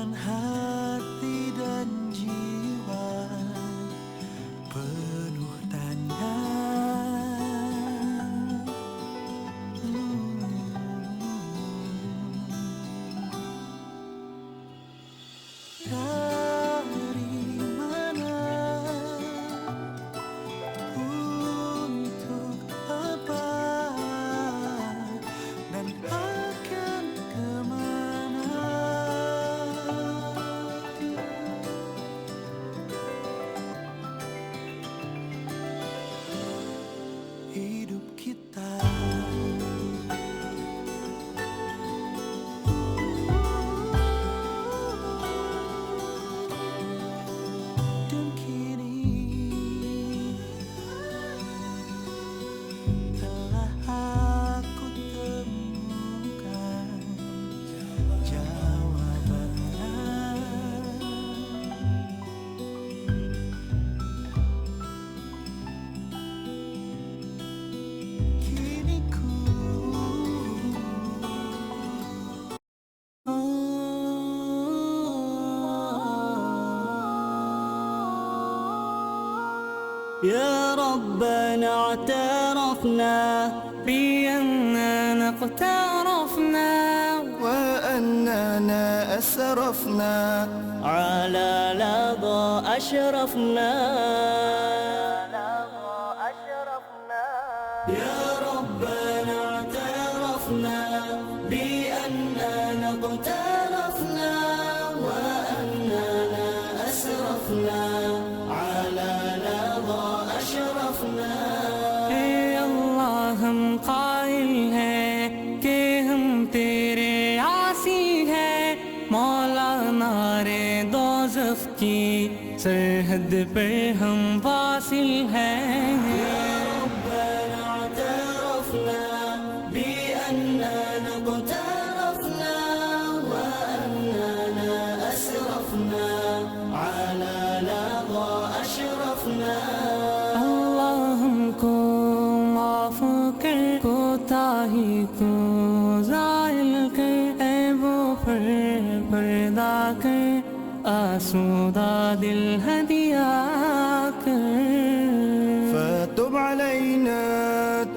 dengan hati dan jiwa penuh tanya. Dari mana, untuk apa, dan akan kemana? Hidup kita dan kini telah aku temukan jawabannya. Kini ku يا ربنا اعترفنا بأننا اقترفنا وأننا أسرفنا على لظى أشرفنا. يا ربنا اعترفنا بأننا اقترفنا وأننا أسرفنا على لظى أشرفنا. अल्लाह हम कायल हैं कि हम तेरे आसी हैं, मौला नारे दोज़ख की सरहद पे हम वासिल हैं. ربنا اعترفنا بأننا اقترفنا وأننا أسرفنا على لظى أشرفنا. अल्लाह हमको माफ कर, कोताही को ज़ाइल कर, ऐबो पर पर्दा कर, आसूदा दिल हदिया कर. فتب علينا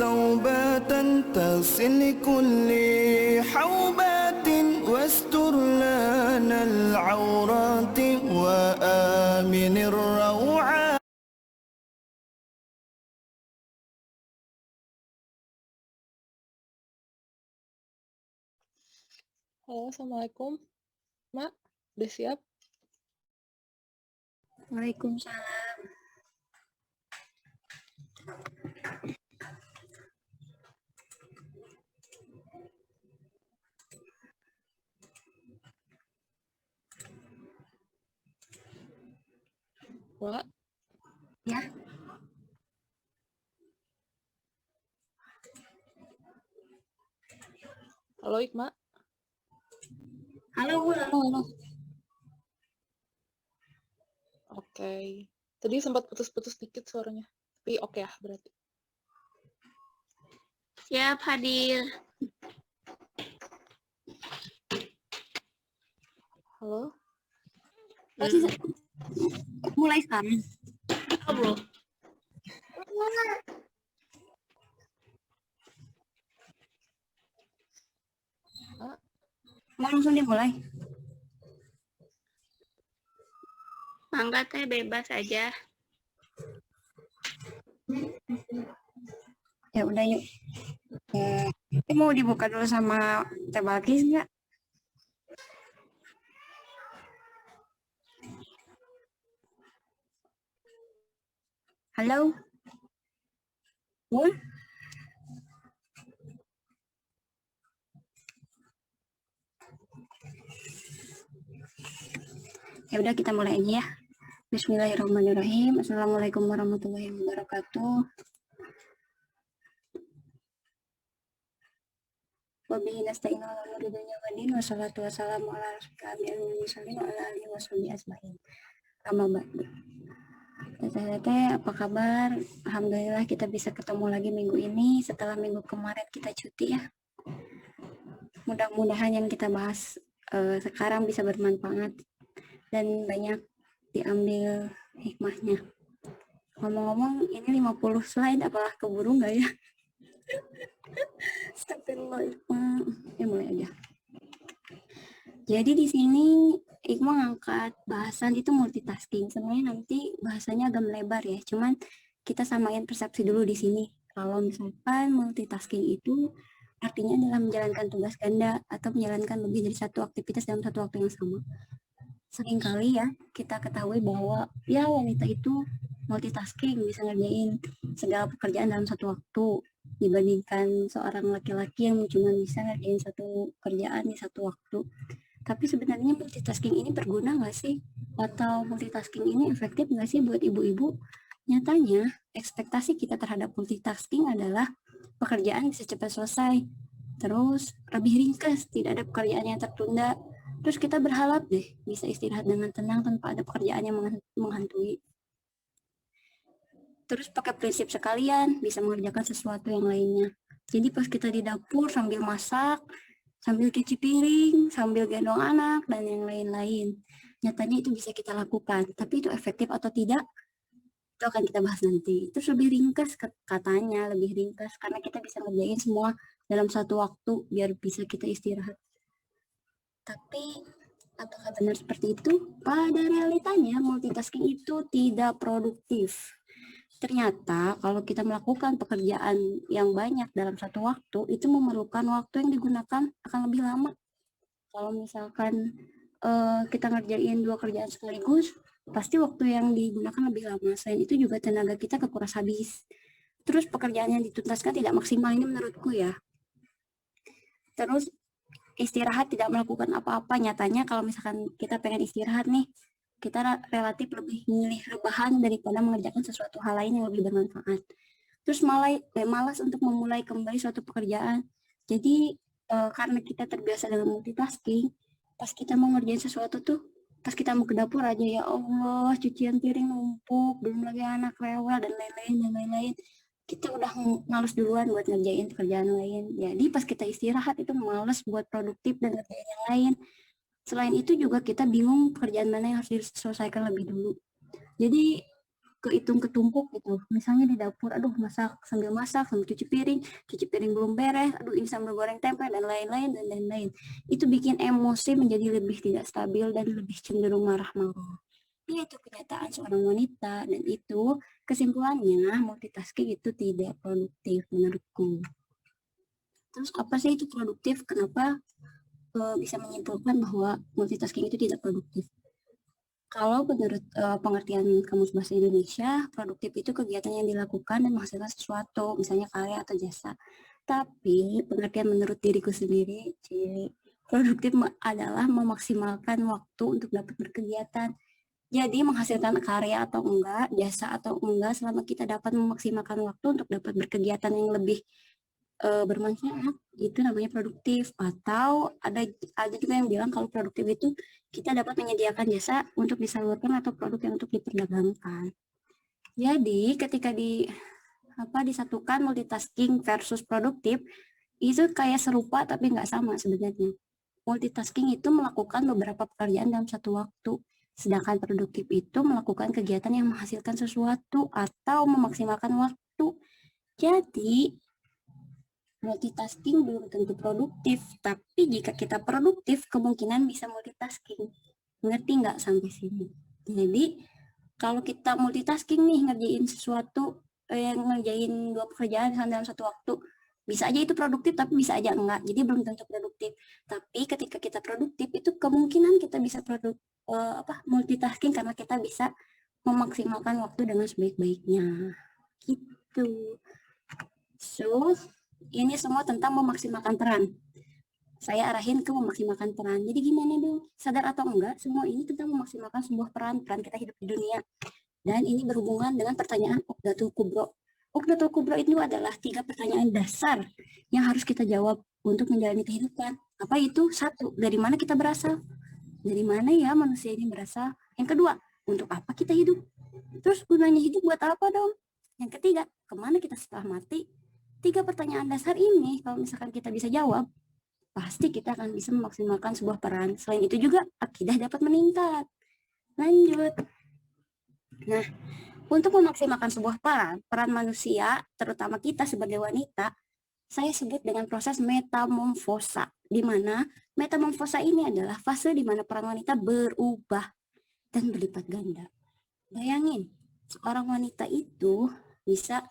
توبة تغسل كل حوبات واستر لنا العورات وآمن الروعات. Halo, Assalamualaikum. Mak, udah siap? Waalaikumsalam. Wak, Ya, halo Ikma. halo. Oke. Tadi sempat putus-putus dikit suaranya. Tapi oke ya berarti. Siap hadir. Halo. Mulai sekarang. Bro. Mau langsung dimulai? Mangga teh bebas aja. Ya udah yuk. Mau dibuka dulu sama Teh Balkis nggak? Halo? Ya udah kita mulai aja ya. Bismillahirrahmanirrahim. Assalamualaikum warahmatullahi wabarakatuh. Wabihi nasta'inu ala umuri dunya waddin wassalatu wassalamu ala asyrofil mursalin wa ala alihi washabihi ajmain. Amma ba'du. Teteh, apa kabar? Alhamdulillah kita bisa ketemu lagi minggu ini setelah minggu kemarin kita cuti ya. Mudah-mudahan yang kita bahas sekarang bisa bermanfaat dan banyak diambil hikmahnya. Ngomong-ngomong, ini 50 slide, apakah keburu nggak ya? Astagfirullah, mulai aja. Jadi di sini Iqma ngangkat bahasan itu multitasking. Sebenarnya nanti bahasanya agak melebar ya, cuman kita samain persepsi dulu di sini. Kalau misalkan multitasking itu artinya adalah menjalankan tugas ganda atau menjalankan lebih dari satu aktivitas dalam satu waktu yang sama. Seringkali ya kita ketahui bahwa ya wanita itu multitasking, bisa ngerjain segala pekerjaan dalam satu waktu dibandingkan seorang laki-laki yang cuma bisa ngerjain satu kerjaan di satu waktu. Tapi sebenarnya multitasking ini berguna nggak sih? Atau multitasking ini efektif nggak sih buat ibu-ibu? Nyatanya, ekspektasi kita terhadap multitasking adalah pekerjaan bisa cepat selesai, terus lebih ringkas, tidak ada pekerjaan yang tertunda, terus kita berharap deh bisa istirahat dengan tenang tanpa ada pekerjaan yang menghantui. Terus pakai prinsip sekalian, bisa mengerjakan sesuatu yang lainnya. Jadi pas kita di dapur sambil masak, sambil cuci piring, sambil gendong anak, dan yang lain-lain. Nyatanya itu bisa kita lakukan, tapi itu efektif atau tidak, itu akan kita bahas nanti. Terus lebih ringkas katanya, lebih ringkas, karena kita bisa ngerjain semua dalam satu waktu, biar bisa kita istirahat. Tapi, apakah benar seperti itu? Pada realitanya, multitasking itu tidak produktif. Ternyata kalau kita melakukan pekerjaan yang banyak dalam satu waktu, itu memerlukan waktu yang digunakan akan lebih lama. Kalau misalkan kita ngerjain 2 kerjaan sekaligus, pasti waktu yang digunakan lebih lama. Selain itu juga tenaga kita kekuras habis. Terus pekerjaan yang dituntaskan tidak maksimal, ini menurutku ya. Terus istirahat, tidak melakukan apa-apa. Nyatanya kalau misalkan kita pengen istirahat nih, kita relatif lebih memilih rebahan daripada mengerjakan sesuatu hal lain yang lebih bermanfaat. Terus malas untuk memulai kembali suatu pekerjaan. Jadi karena kita terbiasa dengan multitasking, pas kita mau ngerjain sesuatu tuh, pas kita mau ke dapur aja, ya Allah, cucian piring numpuk, belum lagi anak rewel dan lain-lain, kita udah males duluan buat ngerjain pekerjaan lain. Jadi pas kita istirahat itu males buat produktif dan ngerjain yang lain. Selain itu juga kita bingung pekerjaan mana yang harus diselesaikan lebih dulu. Jadi kehitung ketumpuk gitu. Misalnya di dapur, aduh sambil cuci piring belum beres, aduh ini sambil goreng tempe dan lain-lain. Itu bikin emosi menjadi lebih tidak stabil dan lebih cenderung marah-marah. Itu kenyataan seorang wanita, dan itu kesimpulannya multitasking itu tidak produktif menurutku. Terus apa sih itu produktif? Kenapa bisa menyimpulkan bahwa multitasking itu tidak produktif? Kalau menurut pengertian Kamus Bahasa Indonesia, produktif itu kegiatan yang dilakukan dan menghasilkan sesuatu, misalnya karya atau jasa. Tapi pengertian menurut diriku sendiri, produktif adalah memaksimalkan waktu untuk dapat berkegiatan. Jadi menghasilkan karya atau enggak, jasa atau enggak, selama kita dapat memaksimalkan waktu untuk dapat berkegiatan yang lebih bermanfaat, itu namanya produktif. Atau ada juga yang bilang kalau produktif itu kita dapat menyediakan jasa untuk disalurkan atau produk yang untuk diperdagangkan. Jadi ketika disatukan multitasking versus produktif, itu kayak serupa tapi nggak sama sebenarnya. Multitasking itu melakukan beberapa pekerjaan dalam satu waktu, sedangkan produktif itu melakukan kegiatan yang menghasilkan sesuatu atau memaksimalkan waktu. Jadi multitasking belum tentu produktif, tapi jika kita produktif, kemungkinan bisa multitasking. Ngerti nggak sampai sini? Jadi, kalau kita multitasking nih, ngerjain sesuatu, ngerjain 2 pekerjaan dalam satu waktu, bisa aja itu produktif, tapi bisa aja enggak. Jadi, belum tentu produktif. Tapi ketika kita produktif, itu kemungkinan kita bisa multitasking karena kita bisa memaksimalkan waktu dengan sebaik-baiknya. Gitu. So, ini semua tentang memaksimalkan peran. Saya arahin ke memaksimalkan peran. Jadi gimana dong? Sadar atau enggak, semua ini tentang memaksimalkan sebuah peran kita hidup di dunia. Dan ini berhubungan dengan pertanyaan Uqdatul Kubro. Uqdatul Kubro itu adalah 3 pertanyaan dasar yang harus kita jawab untuk menjalani kehidupan. Apa itu? 1, dari mana kita berasal? Dari mana ya manusia ini berasal? Yang kedua, untuk apa kita hidup? Terus gunanya hidup buat apa dong? Yang ketiga, kemana kita setelah mati? 3 pertanyaan dasar ini kalau misalkan kita bisa jawab, pasti kita akan bisa memaksimalkan sebuah peran. Selain itu juga akidah dapat meningkat. Lanjut. Nah, untuk memaksimalkan sebuah peran manusia, terutama kita sebagai wanita, saya sebut dengan proses metamorfosa, di mana metamorfosa ini adalah fase di mana peran wanita berubah dan berlipat ganda. Bayangin, seorang wanita itu bisa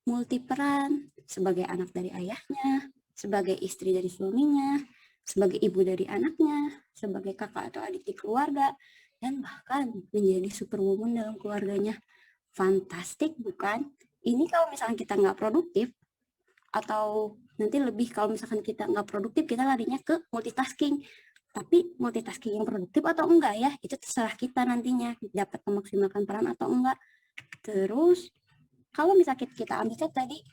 multi peran sebagai anak dari ayahnya, sebagai istri dari suaminya, sebagai ibu dari anaknya, sebagai kakak atau adik di keluarga, dan bahkan menjadi superwoman dalam keluarganya. Fantastik bukan? Ini kalau misalkan kita nggak produktif, atau nanti lebih kalau misalkan kita nggak produktif, kita larinya ke multitasking. Tapi multitasking yang produktif atau enggak ya, itu terserah kita nantinya, dapat memaksimalkan peran atau enggak. Terus, kalau misalkan kita ambil tadi,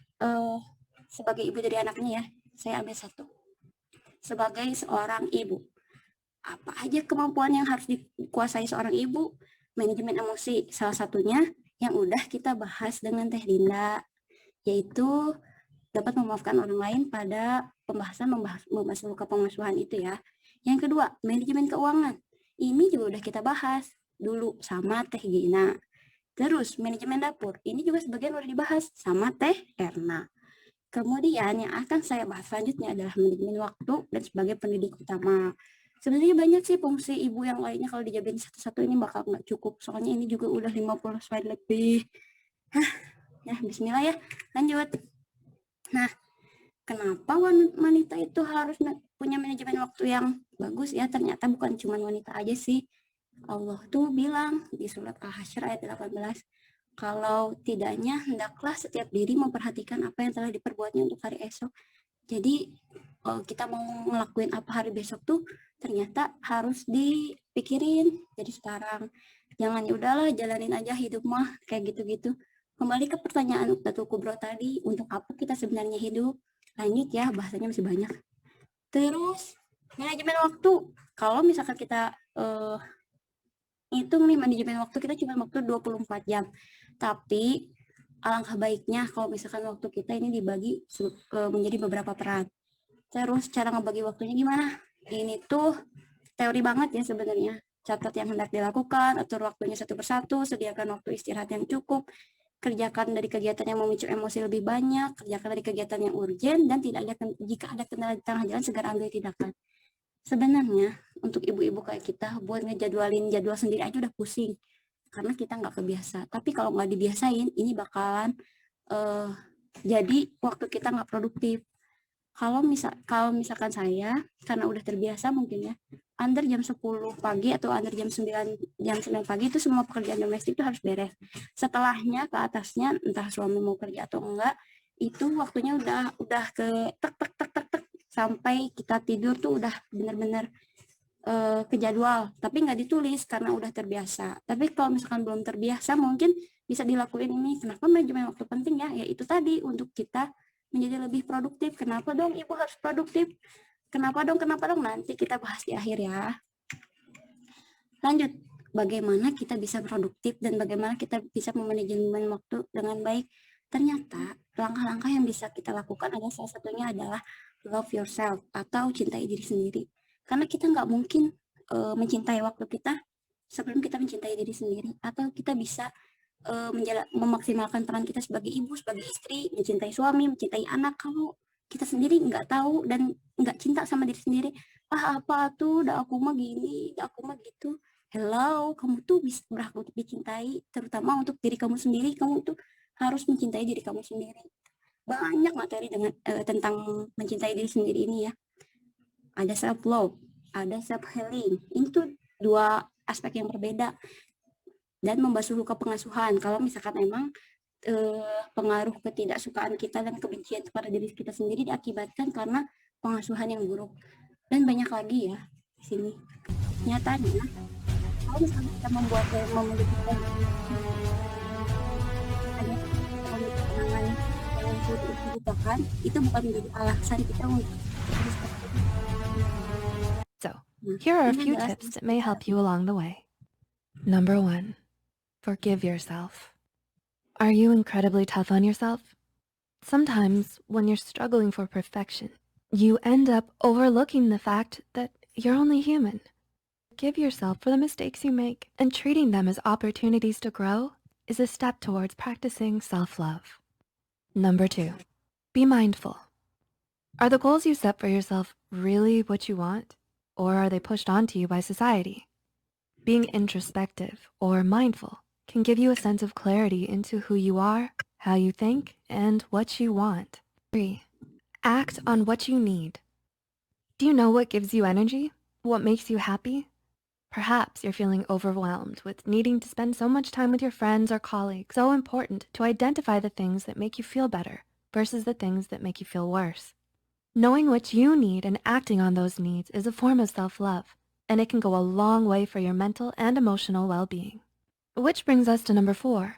sebagai ibu dari anaknya ya, saya ambil satu. Sebagai seorang ibu, apa aja kemampuan yang harus dikuasai seorang ibu? Manajemen emosi, salah satunya yang udah kita bahas dengan Teh Dinda, yaitu dapat memaafkan orang lain pada pembahasan membahas luka pengasuhan itu ya. Yang kedua, manajemen keuangan. Ini juga udah kita bahas dulu sama Teh Gina. Terus, manajemen dapur. Ini juga sebagian udah dibahas sama Teh Erna. Kemudian yang akan saya bahas selanjutnya adalah manajemen waktu dan sebagai pendidik utama. Sebenarnya banyak sih fungsi ibu yang lainnya, kalau dijabarin satu-satu ini bakal nggak cukup. Soalnya ini juga udah 50 slide lebih. Ya, bismillah ya. Lanjut. Nah, kenapa wanita itu harus punya manajemen waktu yang bagus ya? Ternyata bukan cuma wanita aja sih. Allah tuh bilang di surat Al-Hasyr ayat 18, kalau tidaknya hendaklah setiap diri memperhatikan apa yang telah diperbuatnya untuk hari esok. Jadi kita mau ngelakuin apa hari besok tuh ternyata harus dipikirin. Jadi sekarang jangan ya udahlah jalanin aja hidup mah kayak gitu-gitu. Kembali ke pertanyaan Uktatul Kubro tadi, untuk apa kita sebenarnya hidup? Lanjut ya, bahasanya masih banyak. Terus manajemen waktu, kalau misalkan kita hitung nih manajemen waktu, kita cuma waktu 24 jam. Tapi alangkah baiknya kalau misalkan waktu kita ini dibagi menjadi beberapa peran. Terus cara ngebagi waktunya gimana? Ini tuh teori banget ya sebenarnya. Catat yang hendak dilakukan, atur waktunya satu persatu, sediakan waktu istirahat yang cukup, kerjakan dari kegiatan yang memicu emosi lebih banyak, kerjakan dari kegiatan yang urgen, dan tidak ada jika ada kendala di tengah jalan segera ambil tindakan. Sebenarnya untuk ibu-ibu kayak kita buat ngejadwalin jadwal sendiri aja udah pusing karena kita nggak kebiasa. Tapi kalau nggak dibiasain, ini bakalan jadi waktu kita nggak produktif. Kalau misalkan saya karena udah terbiasa mungkin ya, under jam 10 pagi atau under jam 9 pagi itu semua pekerjaan domestik itu harus beres. Setelahnya ke atasnya, entah suami mau kerja atau enggak, itu waktunya udah ke tek tek tek tek tek sampai kita tidur tuh udah bener-bener ke jadwal, tapi nggak ditulis karena udah terbiasa. Tapi kalau misalkan belum terbiasa, mungkin bisa dilakuin ini. Kenapa manajemen waktu penting ya? Ya itu tadi, untuk kita menjadi lebih produktif. Kenapa dong ibu harus produktif? Kenapa dong? Nanti kita bahas di akhir ya. Lanjut, bagaimana kita bisa produktif dan bagaimana kita bisa memanajemen waktu dengan baik. Ternyata langkah-langkah yang bisa kita lakukan adalah salah satunya adalah love yourself atau cintai diri sendiri. Karena kita nggak mungkin mencintai waktu kita sebelum kita mencintai diri sendiri. Atau kita bisa memaksimalkan peran kita sebagai ibu, sebagai istri, mencintai suami, mencintai anak. Kalau kita sendiri nggak tahu dan nggak cinta sama diri sendiri, apa tuh, dah aku mah gini, dah aku mah gitu. Hello, kamu tuh bisa berhak untuk dicintai, terutama untuk diri kamu sendiri. Kamu tuh harus mencintai diri kamu sendiri. Banyak materi tentang mencintai diri sendiri ini ya. Ada self love, ada self healing. Ini tuh dua aspek yang berbeda. Dan membasuh luka pengasuhan, kalau misalkan emang pengaruh ketidaksukaan kita dan kebencian kepada diri kita sendiri diakibatkan karena pengasuhan yang buruk. Dan banyak lagi ya di sini. Nyatanya, kalau misalkan kita memiliki kenangan yang sulit dilupakan, itu bukan menjadi alasan kita untuk terus. So, here are a few tips that may help you along the way. Number 1. Forgive yourself. Are you incredibly tough on yourself? Sometimes, when you're struggling for perfection, you end up overlooking the fact that you're only human. Forgive yourself for the mistakes you make, and treating them as opportunities to grow is a step towards practicing self-love. Number 2, be mindful. Are the goals you set for yourself really what you want, or are they pushed onto you by society? Being introspective or mindful can give you a sense of clarity into who you are, how you think, and what you want. 3, act on what you need. Do you know what gives you energy? What makes you happy? Perhaps you're feeling overwhelmed with needing to spend so much time with your friends or colleagues. So important to identify the things that make you feel better versus the things that make you feel worse. Knowing what you need and acting on those needs is a form of self-love, and it can go a long way for your mental and emotional well-being. Which brings us to number 4,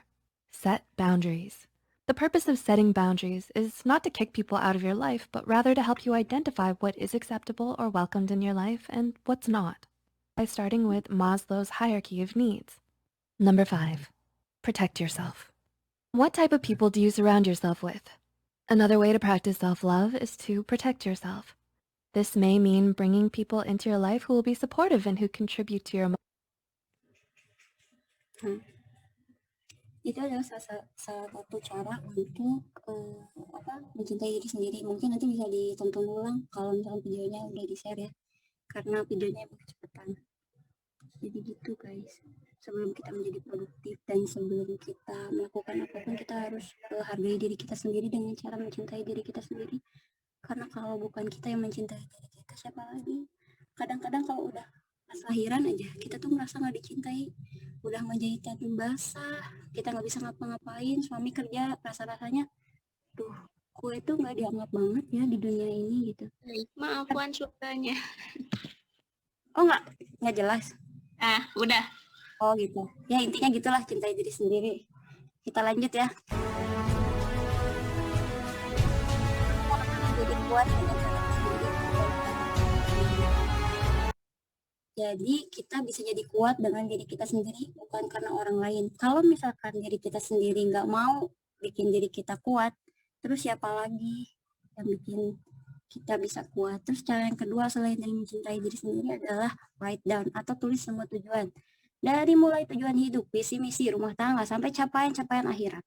set boundaries. The purpose of setting boundaries is not to kick people out of your life, but rather to help you identify what is acceptable or welcomed in your life and what's not, by starting with Maslow's hierarchy of needs. Number 5, protect yourself. What type of people do you surround yourself with? Another way to practice self-love is to protect yourself. This may mean bringing people into your life who will be supportive and who contribute to your Itu adalah salah satu cara untuk mencintai diri sendiri. Mungkin nanti bisa ditonton ulang kalau misalkan videonya udah di-share ya, karena videonya emang kecepatan. Jadi gitu guys, sebelum kita menjadi produktif dan sebelum kita melakukan apapun, kita harus hargai diri kita sendiri dengan cara mencintai diri kita sendiri. Karena kalau bukan kita yang mencintai diri kita, siapa lagi? Kadang-kadang kalau udah pas lahiran aja kita tuh merasa nggak dicintai, udah menjadi tanah basah, kita nggak bisa ngapa-ngapain, suami kerja, rasa-rasanya tuh gue tuh nggak dianggap banget ya di dunia ini gitu. Maaf Wan, suaranya. Oh nggak jelas. Udah. Oh gitu. Ya intinya gitulah, cintai diri sendiri. Kita lanjut ya. Jadi kuat dengan cara sendiri. Jadi kita bisa jadi kuat dengan diri kita sendiri, bukan karena orang lain. Kalau misalkan diri kita sendiri nggak mau bikin diri kita kuat, terus siapa lagi yang bikin kita bisa kuat? Terus cara yang kedua selain dari mencintai diri sendiri adalah write down atau tulis semua tujuan. Dari mulai tujuan hidup, visi misi, rumah tangga, sampai capaian-capaian akhirat.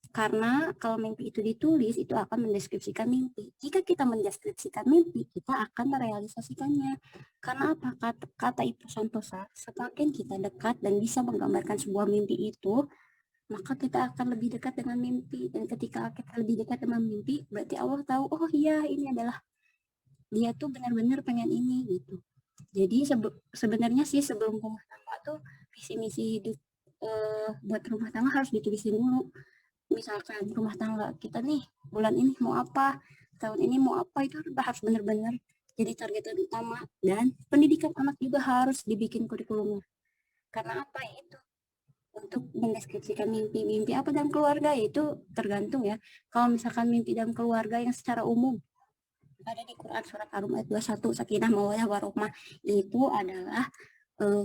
Karena kalau mimpi itu ditulis, itu akan mendeskripsikan mimpi. Jika kita mendeskripsikan mimpi, kita akan merealisasikannya. Karena apa? Kata Ibu Santosa, semakin kita dekat dan bisa menggambarkan sebuah mimpi itu, maka kita akan lebih dekat dengan mimpi. Dan ketika kita lebih dekat dengan mimpi, berarti Allah tahu, oh iya ini adalah dia tuh benar-benar pengen ini gitu. Jadi sebenarnya sih sebelum rumah tangga tuh visi misi hidup buat rumah tangga harus ditulisin dulu. Misalkan rumah tangga kita nih bulan ini mau apa, tahun ini mau apa, itu harus benar-benar jadi target utama. Dan pendidikan anak juga harus dibikin kurikulumnya. Karena apa itu? Untuk mendeskripsikan mimpi apa dalam keluarga, itu tergantung ya. Kalau misalkan mimpi dalam keluarga yang secara umum ada di Quran surat Ar-Rum ayat 21, sakinah mawaddah warahmah, itu adalah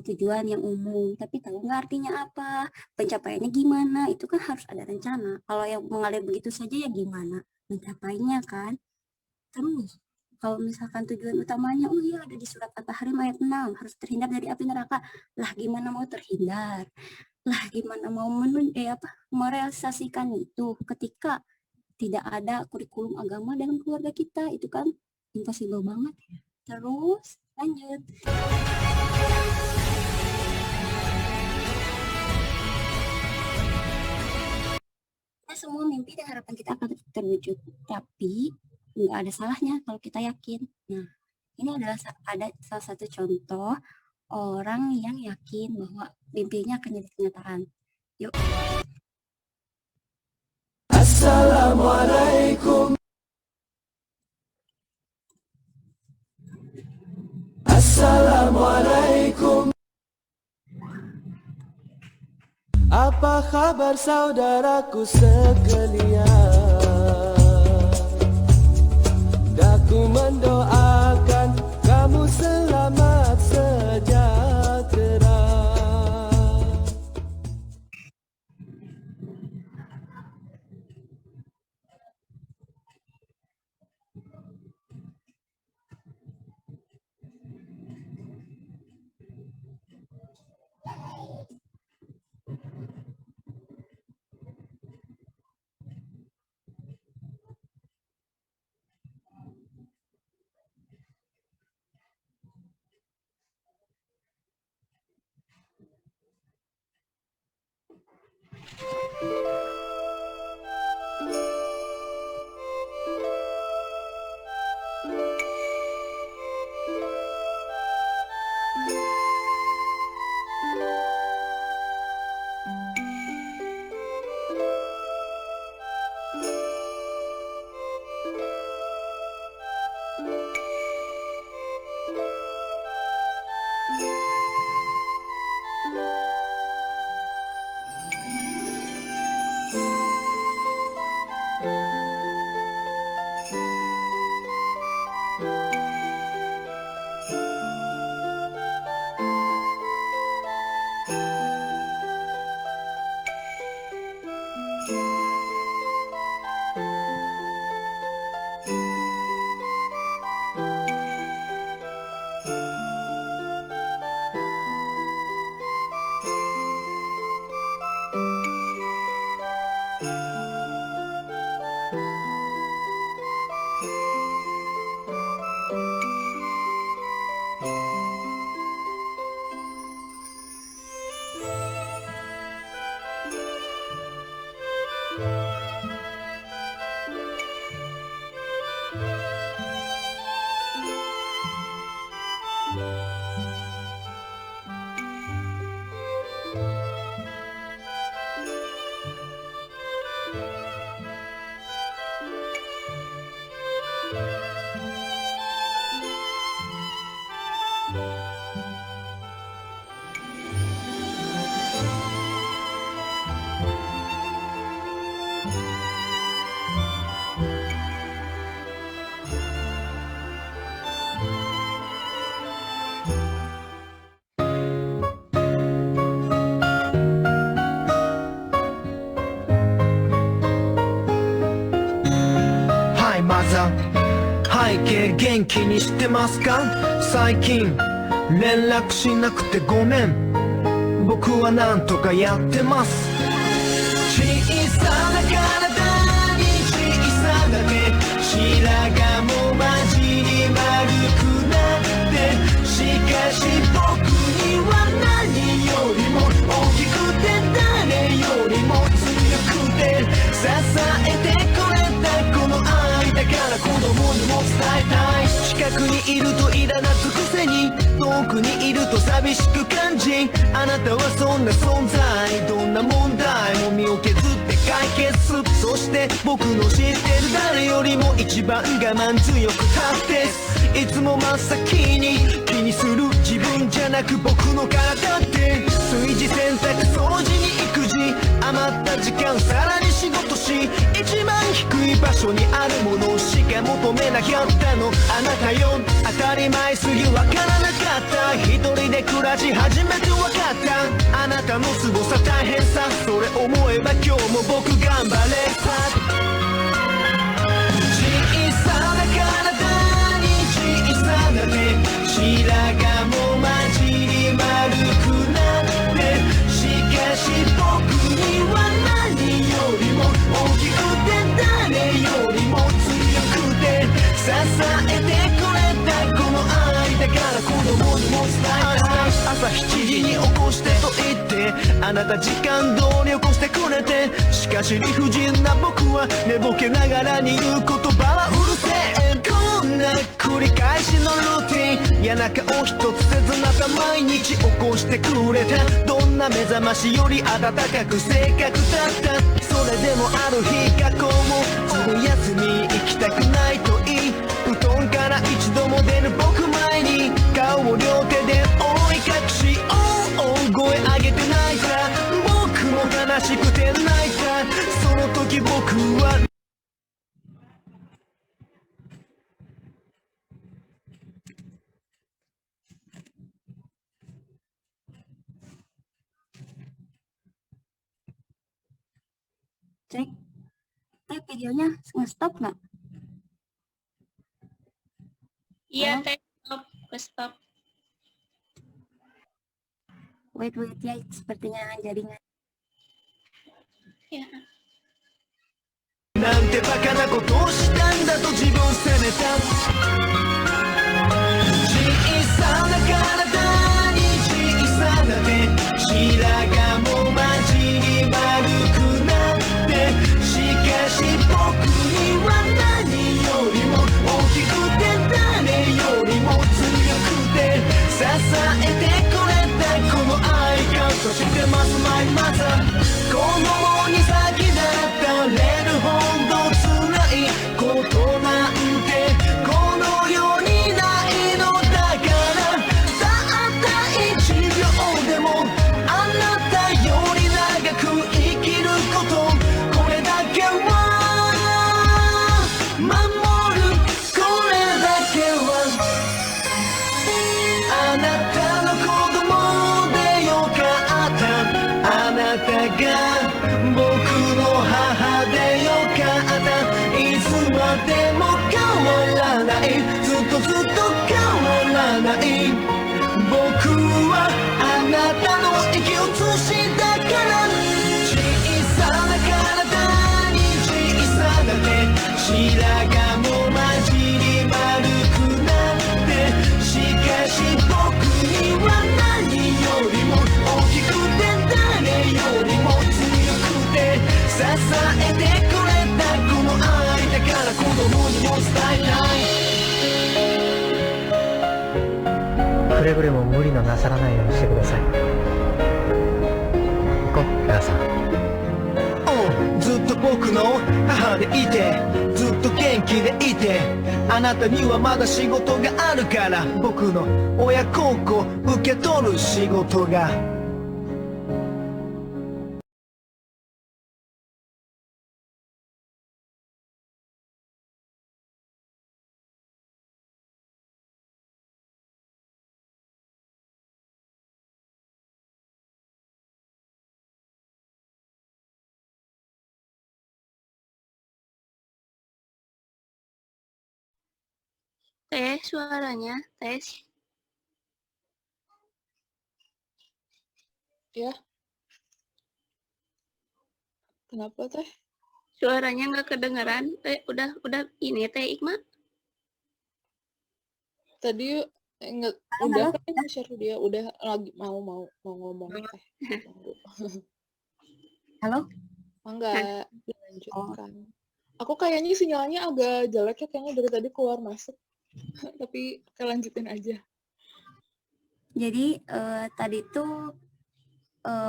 tujuan yang umum. Tapi tahu nggak artinya apa, pencapaiannya gimana, itu kan harus ada rencana. Kalau yang mengalir begitu saja ya gimana mencapainya kan. Terus kalau misalkan tujuan utamanya, oh iya ada di surat At-Tahrim ayat 6, harus terhindar dari api neraka. Lah gimana mau terhindar? Lah gimana mau merealisasikan itu ketika tidak ada kurikulum agama dalam keluarga kita? Itu kan impossible banget. Terus lanjut. Kita semua mimpi dan harapan kita akan terwujud, tapi nggak ada salahnya kalau kita yakin. Nah, ini adalah ada salah satu contoh orang yang yakin bahwa mimpinya akan jadi kenyataan. Yuk. Assalamualaikum. Assalamualaikum. Apa kabar saudaraku sekalian? Daku mendoakan kamu selamat sejahtera. はい、マザー、背景元気にしてますか？最近連絡しなくてごめん、僕はなんとかやってます。小さな体に小さな手、白髪も混じり丸くなって、しかし僕には何よりも大きくて誰よりも強くて支えてくれたこの愛だから子供にも伝えたい。近くにいると苛立つくせに遠くにいると寂しく感じ、あなたはそんな存在、どんな問題も身を削って解決、そして僕の知ってる誰よりも一番我慢強くタフです。いつも真っ先に気にする自分じゃなく僕の体って、炊事洗濯掃除に育児余った時間さらに仕事し、一番低い場所にあるものしか求めなかったのあなたよ。当たり前すぎわからなかった、一人で暮らし初めてわかったあなたの凄さ大変さ、それ思えば今日も僕頑張れさ。小さな体に小さな手、白髪も混じり丸くなって、しかし僕には何よりも大きくて誰よりも強くて支えてくれたこの愛だから子供にも伝えたい。朝7時に起こしてと言ってあなた時間通り起こしてくれて、しかし理不尽な僕は寝ぼけながらに言う言葉はうるせえ。こんな繰り返しのルーティン、嫌な顔一つせずまた毎日起こしてくれた、どんな目覚ましより温かく正確だった。それでもある日学校もずる休み行きたくないと言い、布団から一度も出る僕前に顔を両手で覆い隠し大声上げて泣いた、僕も悲しくて泣いた、その時僕はCek. Videonya nge-stop nggak? Iya, Halo? teh, stop, stop. Wait ya, sepertinya jaringan. Ya. なんてバカなことをしたんだと自分を責めた。小さな体に小さな手、白髪も混じり丸くなって、しかし僕には何よりも大きくて誰よりも強くて支えてくれたこの愛感謝してます。マイマザー、子供に先立たれるほど辛いことなんてこの世にないのだから、たった1秒でもあなたより長く生きること、これだけは守る、これだけはあなたの子供でよかった、あなたが僕の母でよかった、いつまでも変わらない、ずっとずっと変わらない、僕はあなたの生き写しだから。小さな体に小さな手、白髪も混じり丸くなって、しかし僕にくれぐれも無理のなさらないようにしてください。行こう、母さん。ずっと僕の母でいて、ずっと元気でいて、あなたにはまだ仕事があるから、僕の親孝行受け取る仕事が。Tes suaranya, tes. Ya. Kenapa teh? Suaranya nggak kedengeran. Udah ini teh Ikma. Tadi enggak udah kan share dia udah lagi mau ngomong teh. Halo? Enggak dilanjutkan. Aku kayaknya sinyalnya agak jelek ya, kayaknya dari tadi keluar masuk. Tapi kita lanjutin aja. Jadi tadi tuh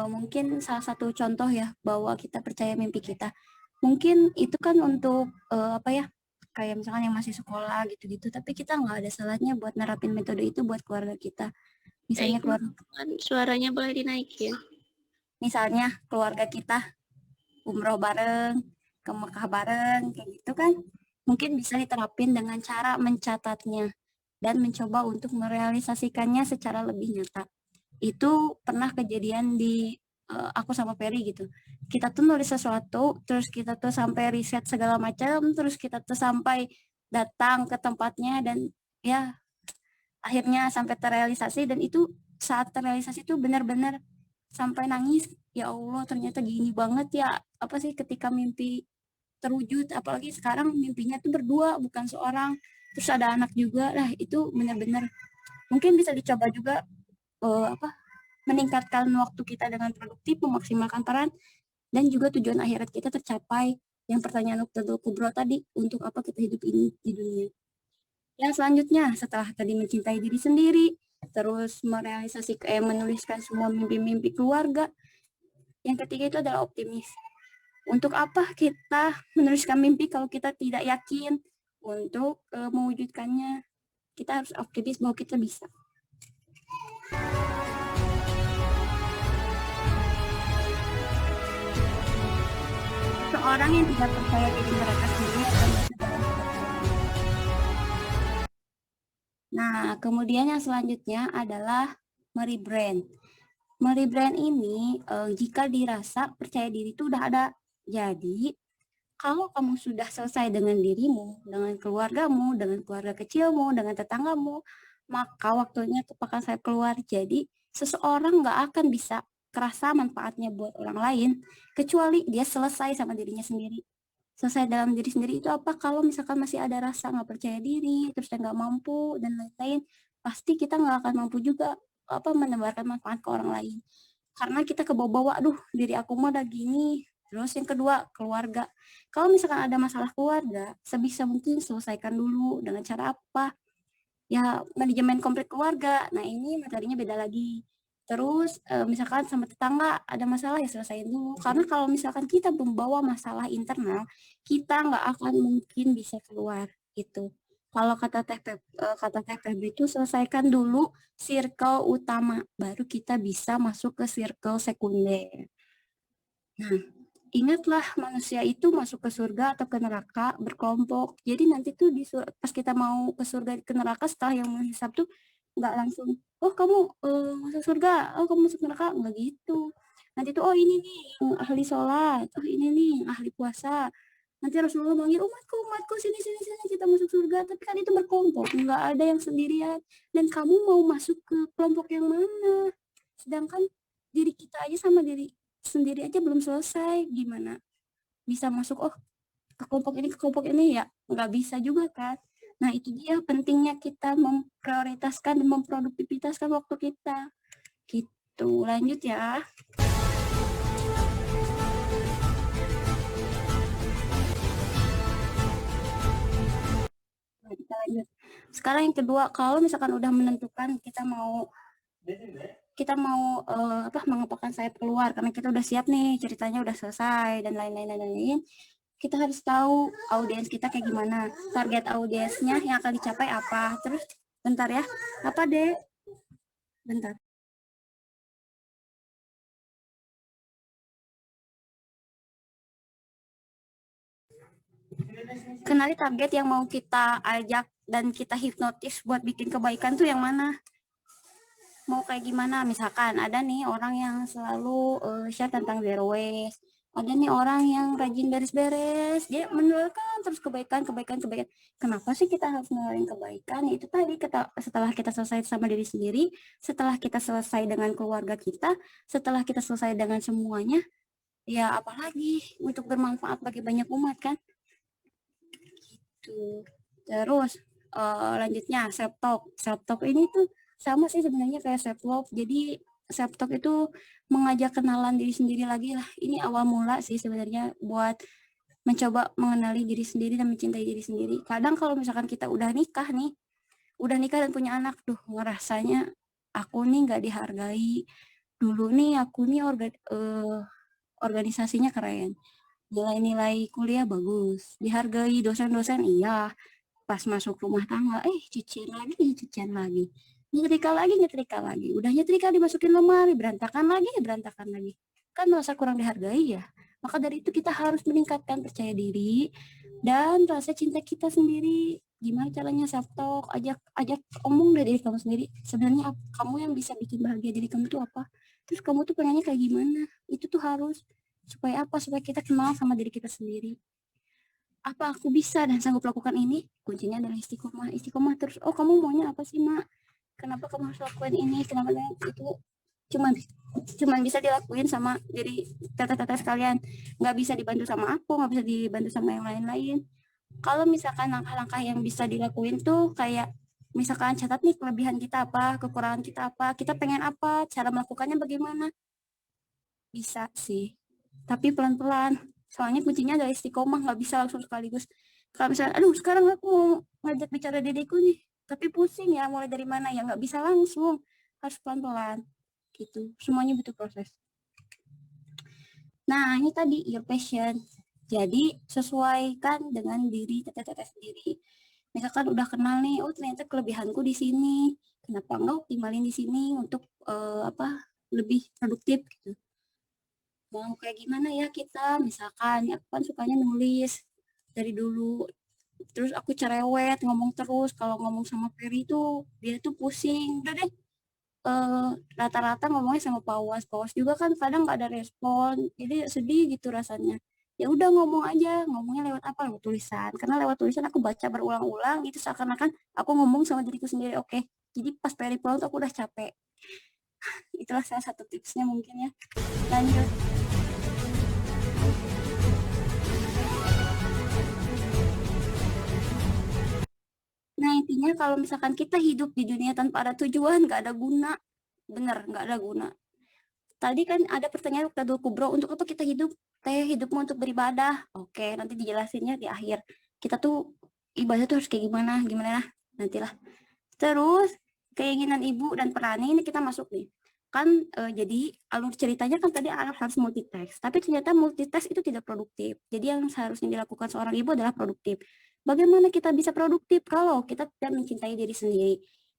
mungkin salah satu contoh ya bahwa kita percaya mimpi kita. Mungkin itu kan untuk apa ya, kayak misalkan yang masih sekolah gitu-gitu, tapi kita nggak ada salahnya buat nerapin metode itu buat keluarga kita. Misalnya Suaranya boleh dinaikin. Misalnya keluarga kita umroh bareng, ke Mekah bareng, kayak gitu kan. Mungkin bisa diterapin dengan cara mencatatnya dan mencoba untuk merealisasikannya secara lebih nyata. Itu pernah kejadian di aku sama Peri gitu. Kita tuh nulis sesuatu, terus kita tuh sampai riset segala macam, terus kita tuh sampai datang ke tempatnya dan ya akhirnya sampai terrealisasi, dan itu saat terrealisasi tuh benar-benar sampai nangis. Ya Allah, ternyata gini banget ya, apa sih ketika mimpi terwujud, apalagi sekarang mimpinya tuh berdua bukan seorang, terus ada anak juga. Lah itu benar-benar mungkin bisa dicoba juga meningkatkan waktu kita dengan produktif, memaksimalkan peran, dan juga tujuan akhirat kita tercapai. Yang pertanyaan Nuqtatul Kubro tadi, untuk apa kita hidup ini di dunia. Yang selanjutnya, setelah tadi mencintai diri sendiri, terus menuliskan semua mimpi-mimpi keluarga, yang ketiga itu adalah optimis. Untuk apa kita menuliskan mimpi kalau kita tidak yakin untuk mewujudkannya? Kita harus optimis bahwa kita bisa. Seorang yang tidak percaya diri mereka sendiri akan masuk dalam kegagalan. Nah, kemudian yang selanjutnya adalah merebrand. Merebrand ini jika dirasa percaya diri itu udah ada. Jadi, kalau kamu sudah selesai dengan dirimu, dengan keluargamu, dengan keluarga kecilmu, dengan tetanggamu, maka waktunya kepakan sayap keluar. Jadi, seseorang nggak akan bisa kerasa manfaatnya buat orang lain, kecuali dia selesai sama dirinya sendiri. Selesai dalam diri sendiri itu apa? Kalau misalkan masih ada rasa nggak percaya diri, terus nggak mampu, dan lain-lain, pasti kita nggak akan mampu juga menebarkan manfaat ke orang lain. Karena kita kebawa-bawa, aduh diri aku mah udah gini. Terus yang kedua, keluarga. Kalau misalkan ada masalah keluarga, sebisa mungkin selesaikan dulu. Dengan cara apa? Ya, manajemen konflik keluarga. Nah, ini materinya beda lagi. Terus, misalkan sama tetangga ada masalah, ya selesaiin dulu. Karena kalau misalkan kita membawa masalah internal, kita nggak akan mungkin bisa keluar. Gitu. Kalau kata Teh Febri itu selesaikan dulu circle utama, baru kita bisa masuk ke circle sekunder. Nah, ingatlah manusia itu masuk ke surga atau ke neraka berkelompok. Jadi nanti tuh pas kita mau ke surga ke neraka, setelah yang menghisap tuh nggak langsung, oh kamu masuk surga, oh kamu masuk neraka, nggak gitu. Nanti tuh, oh ini nih ahli sholat, oh ini nih ahli puasa. Nanti Rasulullah manggil umatku, sini kita masuk surga. Tapi kan itu berkelompok, nggak ada yang sendirian. Dan kamu mau masuk ke kelompok yang mana? Sedangkan diri kita aja sama diri sendiri aja belum selesai, gimana bisa masuk ke kelompok ini ya nggak bisa juga kan. Nah itu dia pentingnya kita memprioritaskan dan memproduktivitaskan waktu kita gitu. Lanjut ya. Nah, kita lanjut. Sekarang yang kedua, kalau misalkan udah menentukan kita mau mengepakkan sayap keluar karena kita udah siap nih, ceritanya udah selesai dan lain-lain. Kita harus tahu audiens kita kayak gimana, target audiensnya yang akan dicapai apa. Terus bentar ya, apa deh? Bentar. Kenali target yang mau kita ajak dan kita hipnotis buat bikin kebaikan tuh yang mana? Mau kayak gimana? Misalkan ada nih orang yang selalu share tentang zero waste. Ada nih orang yang rajin beres-beres, dia menularkan terus kebaikan. Kenapa sih kita harus menularin kebaikan? Itu tadi setelah kita selesai sama diri sendiri, setelah kita selesai dengan keluarga kita, setelah kita selesai dengan semuanya, ya apalagi untuk bermanfaat bagi banyak umat kan? Gitu. Terus lanjutnya self talk ini tuh sama sih sebenarnya kayak self love. Jadi self talk itu mengajak kenalan diri sendiri lagi lah. Ini awal mula sih sebenarnya buat mencoba mengenali diri sendiri dan mencintai diri sendiri. Kadang kalau misalkan kita udah nikah dan punya anak, ngerasanya aku nih nggak dihargai. Dulu nih aku nih organisasinya keren, nilai-nilai kuliah bagus, dihargai dosen-dosen iya, pas masuk rumah tangga cucian lagi, nyetrika lagi, udah nyetrika dimasukin lemari, berantakan lagi, kan merasa kurang dihargai ya. Maka dari itu kita harus meningkatkan percaya diri dan rasa cinta kita sendiri. Gimana caranya? Self talk, ajak omong dari diri kamu sendiri, sebenarnya kamu yang bisa bikin bahagia diri kamu tuh apa, terus kamu tuh pengennya kayak gimana. Itu tuh harus supaya apa? Supaya kita kenal sama diri kita sendiri. Apa aku bisa dan sanggup lakukan ini? Kuncinya adalah istiqomah terus. Oh, kamu maunya apa sih, Mak? Kenapa kamu harus lakukan ini? Kenapa itu cuman bisa dilakuin sama diri teteh-teteh sekalian, nggak bisa dibantu sama aku, nggak bisa dibantu sama yang lain-lain. Kalau misalkan langkah-langkah yang bisa dilakuin tuh kayak misalkan catat nih kelebihan kita apa, kekurangan kita apa, kita pengen apa, cara melakukannya bagaimana. Bisa sih, tapi pelan-pelan. Soalnya kuncinya adalah istiqomah, nggak bisa langsung sekaligus. Kalau misalnya, aduh sekarang aku mau ngajak bicara diriku nih, tapi pusing ya, mulai dari mana ya, nggak bisa langsung, harus pelan-pelan. Gitu, semuanya butuh proses. Nah, ini tadi your passion. Jadi sesuaikan dengan diri teteh-teteh sendiri. Misalkan udah kenal nih, oh ternyata kelebihanku di sini, kenapa nggak optimalin di sini untuk lebih produktif gitu. Mau kayak gimana ya kita, misalkan aku kan sukanya nulis dari dulu, terus aku cerewet ngomong terus, kalau ngomong sama Ferry tuh dia tuh pusing, udah deh rata-rata ngomongnya sama Pawas juga kan kadang nggak ada respon, jadi sedih gitu rasanya. Ya udah ngomong aja, ngomongnya lewat apa? Lewat tulisan, karena lewat tulisan aku baca berulang-ulang, itu seakan-akan aku ngomong sama diriku sendiri. Oke, jadi pas Ferry pulang tuh aku udah capek. Itulah salah satu tipsnya mungkin ya. Lanjut. Nah, intinya kalau misalkan kita hidup di dunia tanpa ada tujuan, nggak ada guna. Bener, nggak ada guna. Tadi kan ada pertanyaan Uktadul Kubro, untuk apa kita hidup? Hidupmu untuk beribadah. Oke, nanti dijelasinnya di akhir. Kita tuh ibadah tuh harus kayak gimana nantilah. Terus, keinginan ibu dan perannya ini kita masuk nih. Kan jadi alur ceritanya kan tadi harus multitask, tapi ternyata multitask itu tidak produktif. Jadi yang seharusnya dilakukan seorang ibu adalah produktif. Bagaimana kita bisa produktif kalau kita tidak mencintai diri sendiri?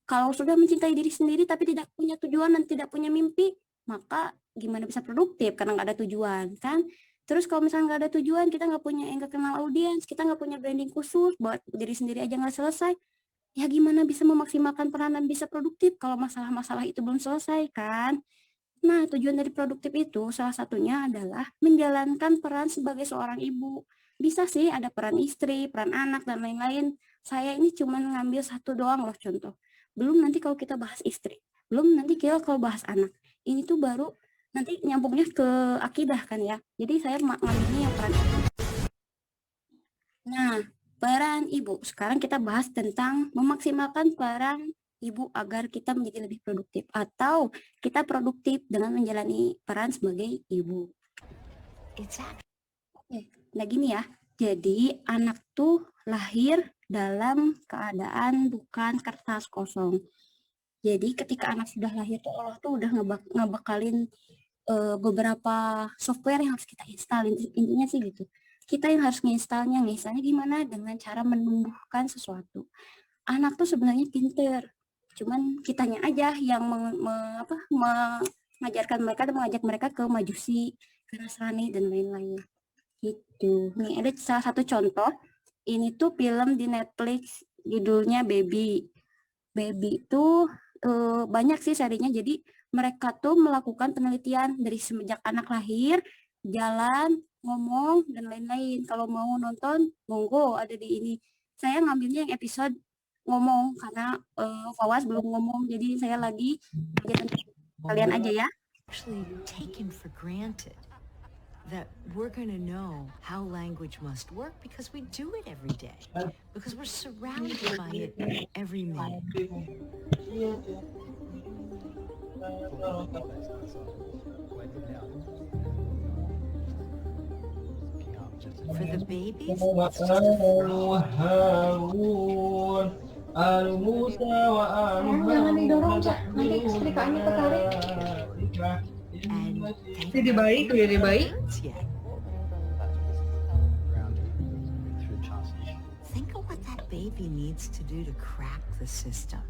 Kalau sudah mencintai diri sendiri tapi tidak punya tujuan dan tidak punya mimpi, maka gimana bisa produktif karena nggak ada tujuan kan? Terus kalau misalnya nggak ada tujuan, kita nggak kenal audiens, kita nggak punya branding khusus buat diri sendiri aja nggak selesai, ya gimana bisa memaksimalkan peran dan bisa produktif kalau masalah-masalah itu belum selesai kan? Nah, tujuan dari produktif itu salah satunya adalah menjalankan peran sebagai seorang ibu. Bisa sih ada peran istri, peran anak, dan lain-lain. Saya ini cuma ngambil satu doang loh contoh. Belum nanti kalau kita bahas istri, belum nanti kita kalau bahas anak. Ini tuh baru nanti nyambungnya ke akidah kan ya. Jadi saya ngambilnya yang peran ibu. Nah, peran ibu. Sekarang kita bahas tentang memaksimalkan peran ibu agar kita menjadi lebih produktif atau kita produktif dengan menjalani peran sebagai ibu. Oke, nah gini ya. Jadi anak tuh lahir dalam keadaan bukan kertas kosong. Jadi ketika anak sudah lahir tuh Allah tuh udah ngebekalin beberapa software yang harus kita install. Intinya sih gitu. Kita yang harus nginstalnya gimana? Dengan cara menumbuhkan sesuatu. Anak tuh sebenarnya pinter, cuman kitanya aja yang mengajarkan mereka dan mengajak mereka ke Majusi, ke Nasrani dan lain-lain. Gitu. Nih ada salah satu contoh. Ini tuh film di Netflix, judulnya Baby. Baby itu banyak sih serinya. Jadi mereka tuh melakukan penelitian dari semenjak anak lahir, jalan, ngomong dan lain-lain. Kalau mau nonton, monggo ada di ini. Saya ngambilnya yang episode ngomong karena Fawaz belum ngomong. Jadi saya lagi aja kalian aja ya. Actually taken for granted that we're going to know how language must work because we do it every day, because we're surrounded by it every minute. For the babies, it's just a Jangan didorong, Cak. Nanti setrikaannya ketarik. and Dede bayi, dede bayi. Think of what that baby needs to do to crack the system.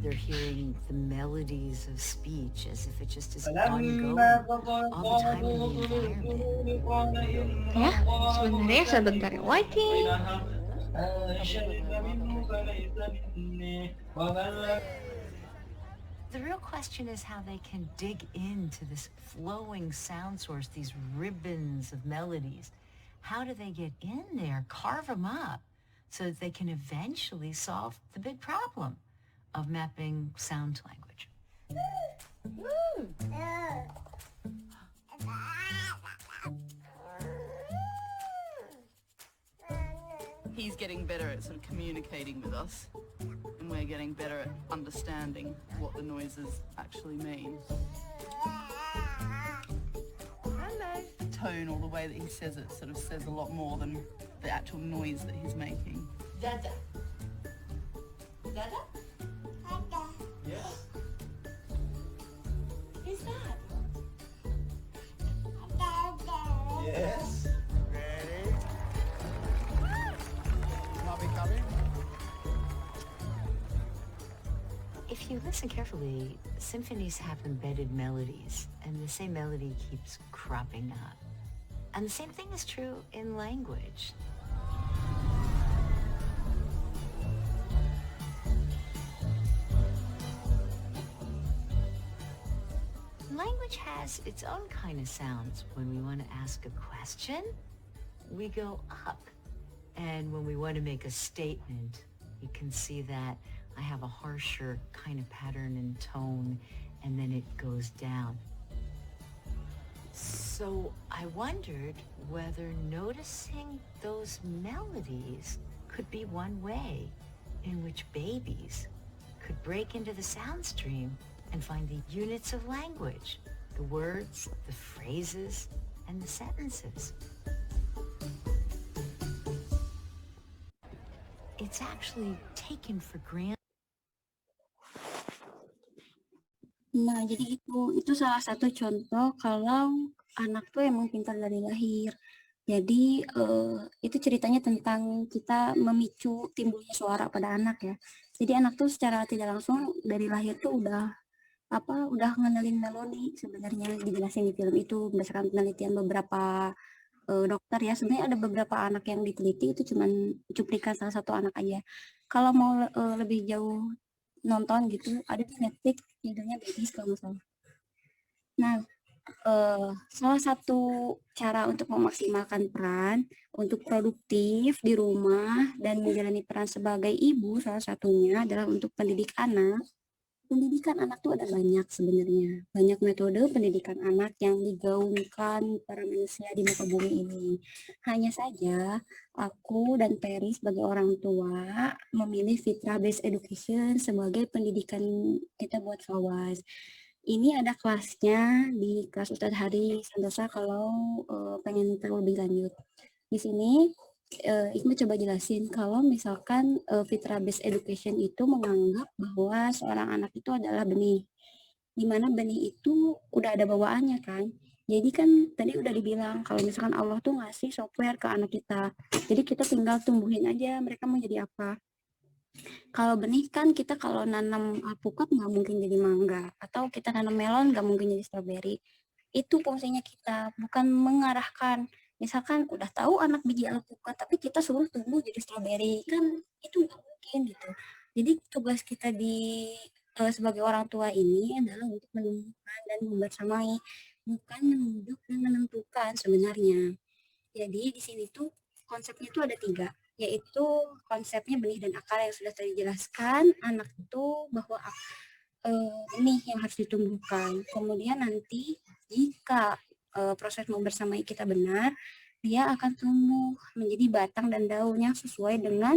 They're hearing the melodies of speech as if it just is ongoing all the time in the environment. Ya, sebentar ya. Waiting. The real question is how they can dig into this flowing sound source, these ribbons of melodies. How do they get in there, carve them up, so that they can eventually solve the big problem of mapping sound to language? He's getting better at sort of communicating with us, and we're getting better at understanding what the noises actually mean. Hello. Tone or the way that he says it sort of says a lot more than the actual noise that he's making. Dada. Dada? Yes. Who's that? Yes. If you listen carefully, symphonies have embedded melodies, and the same melody keeps cropping up. And the same thing is true in language. Language has its own kind of sounds. When we want to ask a question, we go up. And when we want to make a statement, you can see that I have a harsher kind of pattern and tone, and then it goes down. So I wondered whether noticing those melodies could be one way in which babies could break into the sound stream and find the units of language, the words, the phrases, and the sentences. It's actually taken for granted. Nah, jadi itu salah satu contoh kalau anak tuh emang pintar dari lahir. Jadi itu ceritanya tentang kita memicu timbulnya suara pada anak ya. Jadi anak tuh secara tidak langsung dari lahir tuh udah ngenalin melodi sebenarnya, dijelasin di film itu berdasarkan penelitian beberapa dokter ya. Sebenarnya ada beberapa anak yang diteliti, itu cuman cuplikan salah satu anak aja. Kalau mau lebih jauh nonton gitu, ada di Netflix judulnya Babies kalau nggak salah. Nah, salah satu cara untuk memaksimalkan peran untuk produktif di rumah dan menjalani peran sebagai ibu, salah satunya adalah untuk pendidik anak. Pendidikan anak tuh ada banyak sebenarnya. Banyak metode pendidikan anak yang digaungkan para manusia di muka bumi ini. Hanya saja, aku dan Peri sebagai orang tua memilih Fitra Based Education sebagai pendidikan kita buat Fawaz. Ini ada kelasnya di kelas Ustadz Hari Santosa kalau pengen tahu lebih lanjut. Di sini Iqbal coba jelasin kalau misalkan fitrah based education itu menganggap bahwa seorang anak itu adalah benih, di mana benih itu udah ada bawaannya kan. Jadi kan tadi udah dibilang kalau misalkan Allah tuh ngasih software ke anak kita, jadi kita tinggal tumbuhin aja mereka mau jadi apa. Kalau benih kan kita kalau nanam alpukat nggak mungkin jadi mangga, atau kita nanam melon nggak mungkin jadi stroberi. Itu fungsinya kita, bukan mengarahkan. Misalkan udah tahu anak biji alpukat, tapi kita suruh tumbuh jadi stroberi, kan itu nggak mungkin gitu. Jadi tugas kita sebagai orang tua ini adalah untuk menumbuhkan dan membersamai, bukan menunjuk dan menentukan sebenarnya. Jadi di sini tuh konsepnya tuh ada 3, yaitu konsepnya benih dan akar yang sudah tadi jelaskan. Anak itu bahwa benih yang harus ditumbuhkan. Kemudian nanti jika proses membersamai kita benar, dia akan tumbuh menjadi batang dan daunnya sesuai dengan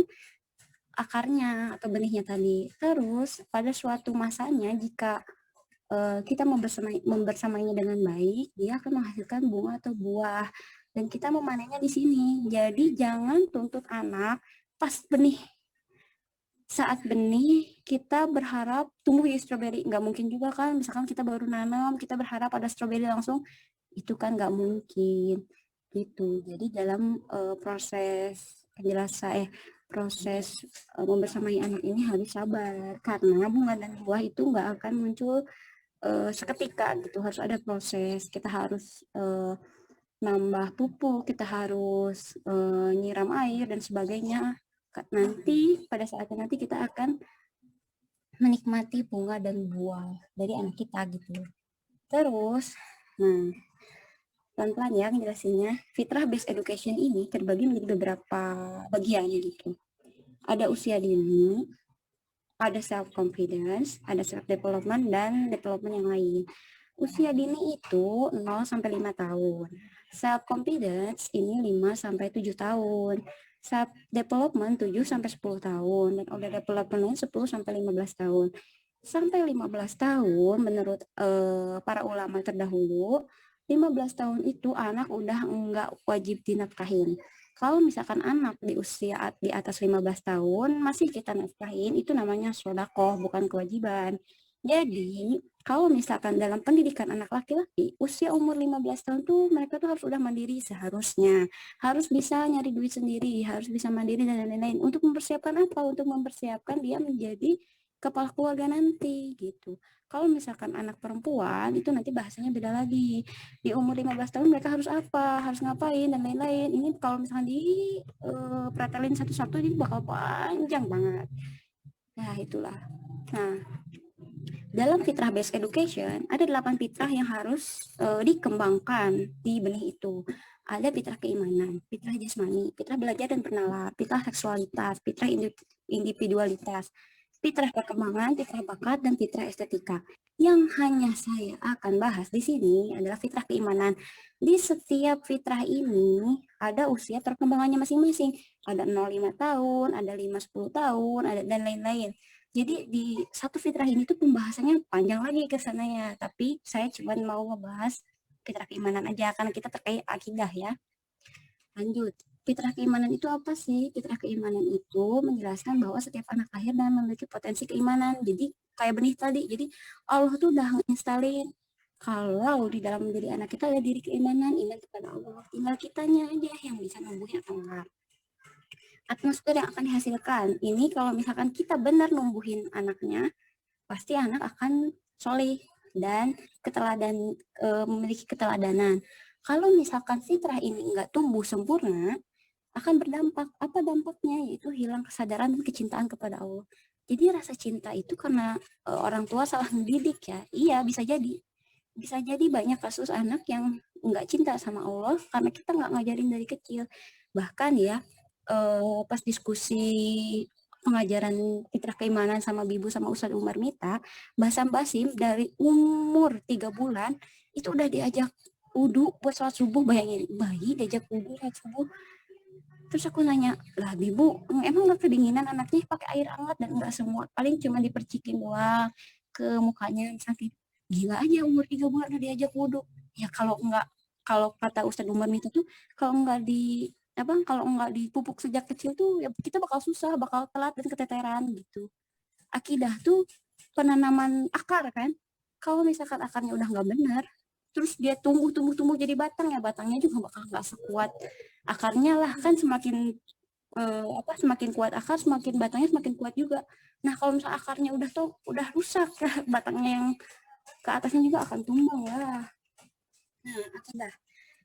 akarnya atau benihnya tadi. Terus pada suatu masanya jika kita membersamainya dengan baik, dia akan menghasilkan bunga atau buah. Dan kita memanennya di sini. Jadi jangan tuntut anak pas benih. Saat benih, kita berharap tumbuh di stroberi. Nggak mungkin juga kan, misalkan kita baru nanam, kita berharap ada stroberi langsung. Itu kan nggak mungkin. Gitu. Jadi dalam proses penjelasan, proses membersamai anak ini harus sabar. Karena bunga dan buah itu nggak akan muncul seketika gitu, harus ada proses. Kita harus nambah pupuk, kita harus nyiram air dan sebagainya. Nanti pada saatnya nanti kita akan menikmati bunga dan buah dari anak kita gitu. Terus, nah pelan-pelan ya ngejelasinnya. Fitrah based education ini terbagi menjadi beberapa bagian gitu. Ada usia dini, ada self confidence, ada self development dan development yang lain. Usia dini itu 0 sampai 5 tahun. Self confidence ini 5 sampai 7 tahun. Self development 7 sampai 10 tahun dan older development 10 sampai 15 tahun. Sampai 15 tahun menurut para ulama terdahulu, 15 tahun itu anak udah enggak wajib dinafkahin. Kalau misalkan anak di usia di atas 15 tahun masih kita nafkahin, itu namanya sodakoh, bukan kewajiban. Jadi, kalau misalkan dalam pendidikan anak laki-laki, usia umur 15 tahun tuh mereka tuh harus udah mandiri seharusnya. Harus bisa nyari duit sendiri, harus bisa mandiri dan lain-lain. Untuk mempersiapkan apa? Untuk mempersiapkan dia menjadi kepala keluarga nanti gitu. Kalau misalkan anak perempuan itu nanti bahasanya beda lagi. Di umur 15 tahun mereka harus apa, harus ngapain dan lain-lain. Ini kalau misalkan di pretelin satu-satu ini bakal panjang banget. Nah, itulah. Nah, dalam fitrah based education ada 8 fitrah yang harus dikembangkan di benih itu. Ada fitrah keimanan, fitrah jasmani, fitrah belajar dan bernalar, fitrah seksualitas, fitrah individualitas, fitrah perkembangan, fitrah bakat, dan fitrah estetika. Yang hanya saya akan bahas di sini adalah fitrah keimanan. Di setiap fitrah ini ada usia perkembangannya masing-masing. Ada 0,5 tahun, ada 5-10 tahun, ada dan lain-lain. Jadi di satu fitrah ini tuh pembahasannya panjang lagi ke sananya, tapi saya cuma mau ngebahas fitrah keimanan aja karena kita terkait akidah ya. Lanjut. Fitrah keimanan itu apa sih? Fitrah keimanan itu menjelaskan bahwa setiap anak lahir dan memiliki potensi keimanan. Jadi kayak benih tadi. Jadi Allah tuh udah nginstalin kalau di dalam diri anak kita ada diri keimanan, iman kepada Allah. Tinggal kitanya aja yang bisa numbuhin atau enggak. Atmosfer yang akan dihasilkan ini kalau misalkan kita benar numbuhin anaknya, pasti anak akan soleh dan memiliki keteladanan. Kalau misalkan fitrah ini enggak tumbuh sempurna, akan berdampak. Apa dampaknya? Yaitu hilang kesadaran dan kecintaan kepada Allah. Jadi rasa cinta itu karena orang tua salah mendidik ya. Iya, bisa jadi. Bisa jadi banyak kasus anak yang enggak cinta sama Allah karena kita enggak ngajarin dari kecil. Bahkan ya, pas diskusi pengajaran fitrah keimanan sama Bibu sama Ustadz Umar Mita, Basam Basim dari umur 3 bulan itu udah diajak wudu buat sholat subuh. Bayangin, bayi diajak wudu sholat subuh. Terus aku nanya, lah Bibu, emang gak kedinginan anaknya? Pakai air hangat dan enggak semua, paling cuma dipercikin doang ke mukanya, misalnya Gila aja umur 3 bulan udah diajak wudhu. Ya kalau kata Ustadz Umar Mita tuh, kalau nggak dipupuk sejak kecil tuh ya kita bakal susah, bakal telat dan keteteran gitu. Akidah tuh penanaman akar kan. Kalau misalkan akarnya udah nggak benar, terus dia tumbuh jadi batang, ya batangnya juga bakal nggak sekuat akarnya lah kan. Semakin semakin kuat akar, semakin batangnya semakin kuat juga. Nah kalau misalnya akarnya udah rusak ya, batangnya yang ke atasnya juga akan tumbang ya. Nah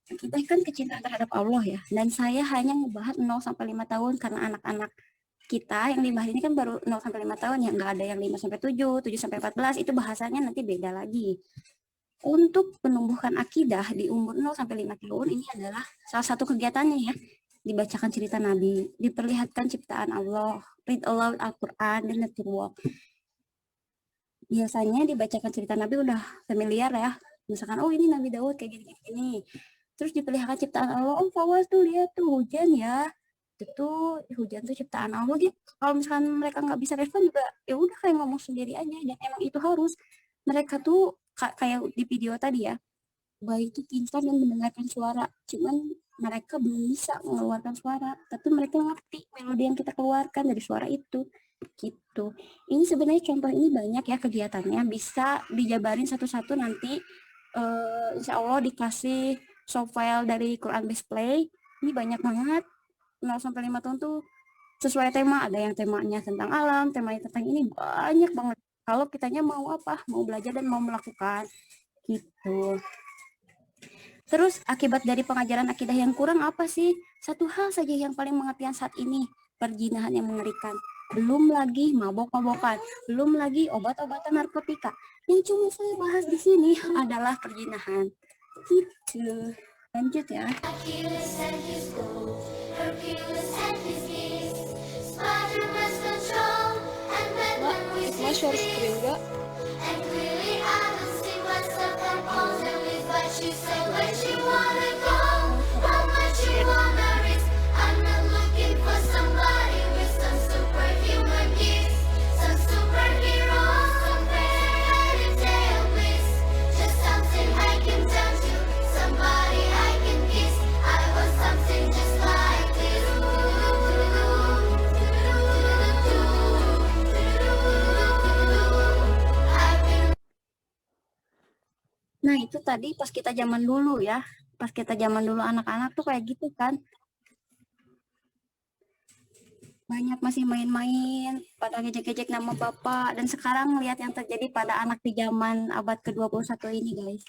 akidah kan kecintaan terhadap Allah ya. Dan saya hanya ngebahas 0-5 tahun karena anak-anak kita yang dibahas ini kan baru 0-5 tahun ya, nggak ada yang 5-7, 7-14, itu bahasanya nanti beda lagi. Untuk menumbuhkan akidah di umur 0-5 tahun ini adalah salah satu kegiatannya ya, dibacakan cerita Nabi, diperlihatkan ciptaan Allah, read aloud Al-Quran, dan nature walk. Biasanya dibacakan cerita Nabi udah familiar ya, misalkan oh ini Nabi Daud kayak gini-gini. Terus diperlihatkan ciptaan Allah, oh Fawaz tuh lihat tuh hujan ya, itu hujan tuh ciptaan Allah gitu. Kalau misalkan mereka nggak bisa respon juga ya udah kayak ngomong sendiri aja, dan emang itu harus. Mereka tuh kayak di video tadi ya, bayi itu pintar dan mendengarkan suara, cuman mereka belum bisa mengeluarkan suara, tapi mereka ngerti melodi yang kita keluarkan dari suara itu gitu. Ini sebenarnya contoh ini banyak ya kegiatannya, bisa dijabarin satu-satu nanti. Insya Allah dikasih soft file dari Quran Base Play. Ini banyak banget, 0-5 tahun tuh sesuai tema. Ada yang temanya tentang alam, temanya tentang ini, banyak banget. Kalau kitanya mau belajar dan mau melakukan gitu. Terus akibat dari pengajaran akidah yang kurang apa sih? Satu hal saja yang paling mengertian saat ini, perzinahan yang mengerikan. Belum lagi mabok-mabokan, belum lagi obat-obatan narkotika. Yang cuma saya bahas di sini adalah perzinahan. Gitu. Lanjut ya. Mas share screen gak? Nah itu tadi pas kita zaman dulu ya, pas kita zaman dulu anak-anak tuh kayak gitu kan, banyak masih main-main, pada ngejek-ngejek nama bapak. Dan sekarang lihat yang terjadi pada anak di zaman abad ke-21 ini guys.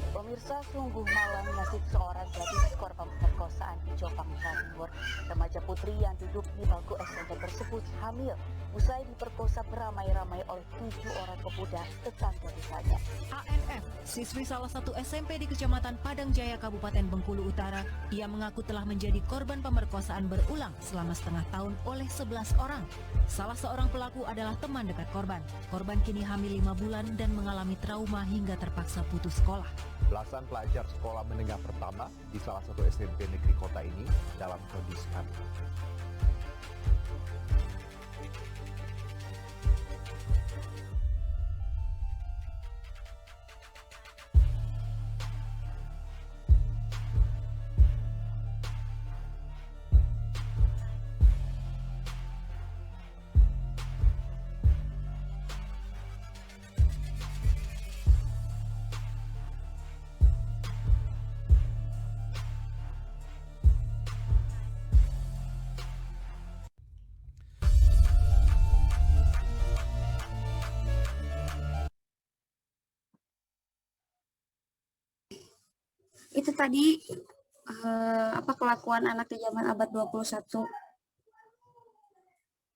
Pemirsa, sungguh malang nasib seorang gadis korban pemerkosaan di Jombang, Jawa Timur. Remaja putri yang duduk di bangku SMP tersebut hamil usai diperkosa beramai-ramai oleh 7 orang pemuda tetangga desanya. ANF, siswi salah satu SMP di Kecamatan Padang Jaya, Kabupaten Bengkulu Utara, ia mengaku telah menjadi korban pemerkosaan berulang selama setengah tahun oleh 11 orang. Salah seorang pelaku adalah teman dekat korban. Korban kini hamil 5 bulan dan mengalami trauma hingga terpaksa putus sekolah. Belasan pelajar sekolah menengah pertama di salah satu SMP negeri kota ini dalam kondisi hamil. Itu tadi kelakuan anak di zaman abad 21.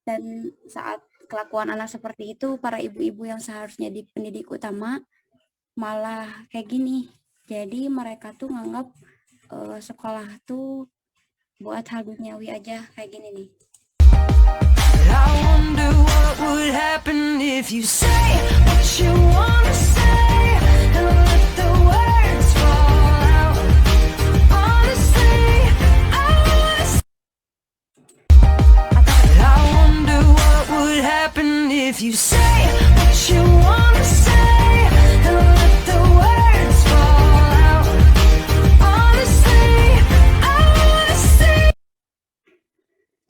Dan saat kelakuan anak seperti itu, para ibu-ibu yang seharusnya di pendidik utama malah kayak gini. Jadi mereka tuh nganggap sekolah tuh buat hal duniawi aja, kayak gini nih. I wonder what would happen if you say what you wanna say and let the words fall out. Honestly, I wonder what would happen if you say what you wanna say and let the words fall out. Honestly, I wanna say.